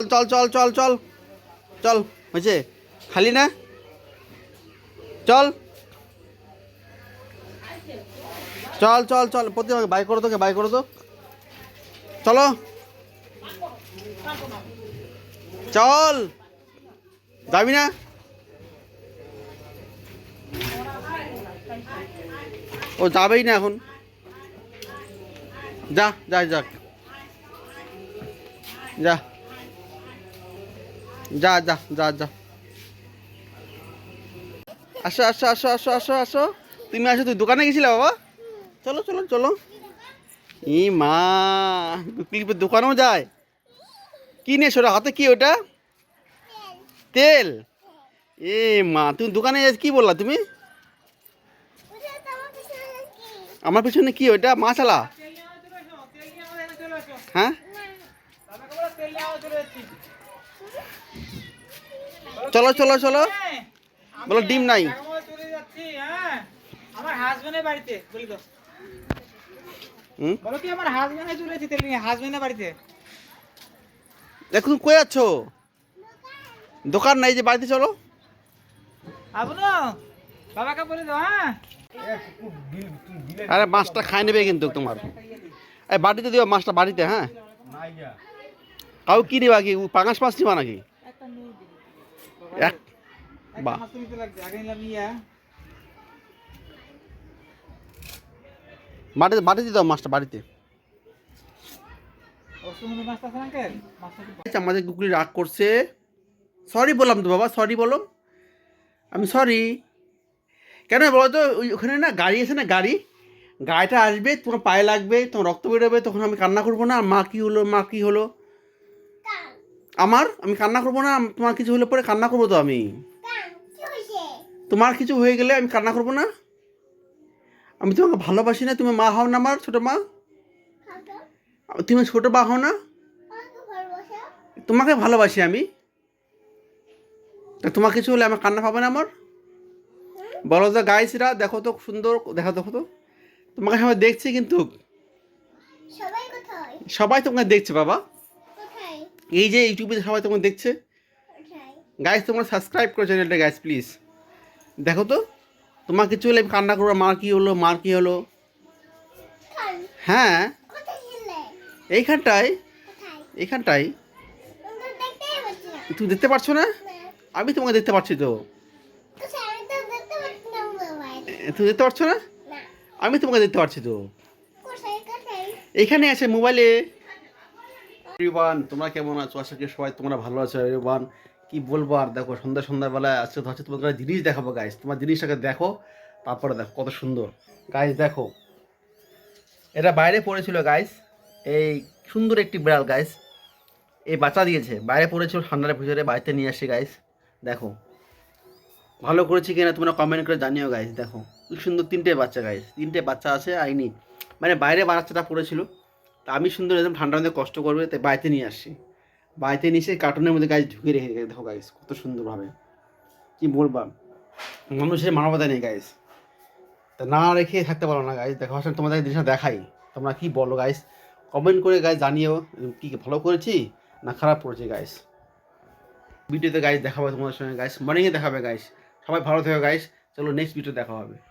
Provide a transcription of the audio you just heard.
চল চল চল চল চল হয়েছে খালি না চল চল চল চল প্রতি বাই করো তোকে বাই করো তো চলো চল যাবি না ও যাবেই না এখন যা যা যাক যা যা যা যা যা আসো আসো আসো আসো আসো আসো তুমি আসো তুই দোকানে গেছিলে বাবা চলো চলো চলো ই মা দোকানেও যায় কি নিয়ে সোরা হাতে কি ওটা তেল এ মা তুমি দোকানে কি বললা তুমি আমার পিছনে কি ওইটা মাছালা হ্যাঁ চলো চলো চলো বলো ডিম নাই আমার হাজবেন্ডের বাড়িতে বলি তো বলো কি আমার হাজবেন্ডে চলেছি তেল নিয়ে হাজবেন্ডের বাড়িতে দেখো কই আছো দোকান নাই যে বাড়িতে চলো আবনো বাবাকে বলে দাও হ্যাঁ আরে মাছটা খাই নেবে কিন্তু তোমার এই বাড়িতে দিও মাছটা বাড়িতে হ্যাঁ কাউ কি নিবা কি পাঙাশ মাছ নিবা নাকি এক বা বাড়িতে বাড়িতে দাও মাছটা বাড়িতে আমাদের কুকুরি রাগ করছে সরি বললাম তো বাবা সরি বলো আমি সরি কেন বলো তো ওখানে না গাড়ি আছে না গাড়িটা আসবে তোমার পায়ে লাগবে তোমার রক্ত বেরোবে তখন আমি কান্না করবো না মা কী হলো মা কী হলো আমি কান্না করবো না তোমার কিছু হলে পরে কান্না করবো তো আমি তোমার কিছু হয়ে গেলে আমি কান্না করবো না আমি তোমাকে ভালোবাসি না তুমি মা হও না আমার ছোটো মা তুমি ছোটো মা হও না তোমাকে ভালোবাসি আমি তা তোমার কিছু হলে আমার কান্না পাবে না আমার বলো তো গাইসরা দেখো তো সুন্দর দেখো তো তোমাকে সবাই দেখছে কিন্তু সবাই তোমাকে দেখছে বাবা এই যে ইউটিউবে সবাই তোমাকে দেখছে গাইস তোমরা সাবস্ক্রাইব করো চ্যানেলটা গাইস প্লিজ দেখো তো তোমার কিছু হলে আমি কান্না করবো মার কি হলো হ্যাঁ এইখানটায় তুমি দেখতে পারছো না আমি তোমাকে দেখতে পাচ্ছি তো তুমি দেখতে পাচ্ছ না আমি তোমাকে দেখতে পাচ্ছি তো এখানে আছে মোবাইলে এভরিওয়ান তোমরা কেমন আছো আশা করি সবাই তোমরা ভালো আছো এভরিওয়ান কি বলবো আর দেখো সন্ধ্যাবেলায় আজকে হচ্ছে তোমাদের জিনিস দেখাবো গাইস তোমার জিনিসটাকে দেখো তারপরে দেখো কত সুন্দর গাইস দেখো এটা বাইরে পড়েছিল গাইস এই সুন্দর একটি বিড়াল গাইস এই বাচ্চা দিয়েছে বাইরে পড়েছিল ঠান্ডার ভিতরে বাড়িতে নিয়ে আসছে গাইস দেখো ভালো করেছি কিনা তোমরা কমেন্ট করে জানিও গাইস দেখো খুব সুন্দর তিনটে বাচ্চা আছে আইনি মানে বাইরে বাচ্চাটা পড়েছিল তা আমি সুন্দর একদম ঠান্ডার মধ্যে কষ্ট করবে তাই বাড়িতে নিয়ে আসছি বাড়িতে নিয়ে এসে কার্টুনের মধ্যে গাইস ঢুকে রেখে দেখো গাইস কত সুন্দরভাবে কি বলবা মানুষের মানবতা নেই গাইস তা না রেখে থাকতে পারো না গাইস দেখো আসলে তোমাদের জিনিসটা দেখাই তোমরা কি বলো গাইস কমেন্ট করে গাইস জানিও কি ভালো করেছি না খারাপ করেছি গাইস ভিডিওতে গাইস দেখাবো তোমাদের সঙ্গে গাইস মর্নিংয়ে দেখাবে গাইস সবাই ভালো থেকো গাইস চলো নেক্সট ভিডিও দেখা হবে